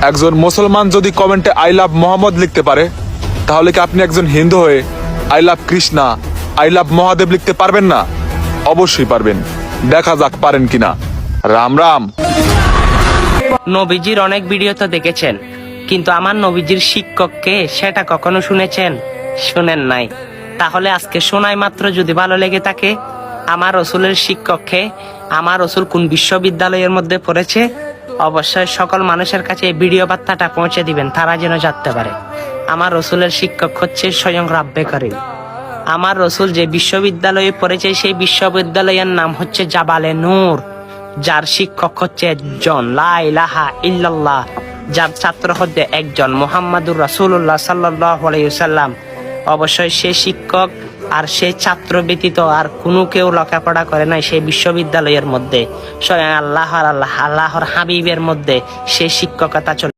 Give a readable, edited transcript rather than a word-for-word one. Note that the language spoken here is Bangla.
একজন মুসলমান যদি কমেন্টে আই লাভ মোহাম্মদ লিখতে পারে, তাহলে কি আপনি একজন হিন্দু হয়ে I love Krishna, I love Mahadev লিখতে পারবেন না? অবশ্যই পারবেন, দেখা যাক পারেন কিনা। রাম রাম। নবীজির অনেক ভিডিও তো দেখেছেন, কিন্তু আমার নবীজির শিক্ষককে সেটা কখনো শুনেছেন? শুনেন নাই। তাহলে আজকে শোনাই মাত্র যদি ভালো লেগে থাকে, আমার রসুলের শিক্ষককে, আমার রসুল কোন বিশ্ববিদ্যালয়ের মধ্যে পড়েছে, অবশ্যই সকল মানুষের কাছে এই ভিডিও বার্তাটা পৌঁছে দিবেন, তারা যেন জানতে পারে আমার রসুলের শিক্ষক হচ্ছে স্বয়ং রাব্বে করিম। আমার রসুল যে বিশ্ববিদ্যালয়ে পড়েছে সেই বিশ্ববিদ্যালয়ের নাম হচ্ছে জাবালে নূর, যার শিক্ষক হচ্ছে একজন, লা ইলাহা ইল্লাল্লাহ, যার ছাত্র হচ্ছে একজন, মুহাম্মাদুর রাসূলুল্লাহ সাল্লাল্লাহু আলাইহি ওয়াসাল্লাম। অবশ্যই সে শিক্ষক আর সে ছাত্র ব্যতীত আর কোনো কেউ লেখাপড়া করে নাই সেই বিশ্ববিদ্যালয়ের মধ্যে। স্বয়ং আল্লাহর হাবিবের মধ্যে সে শিক্ষকতা চলে।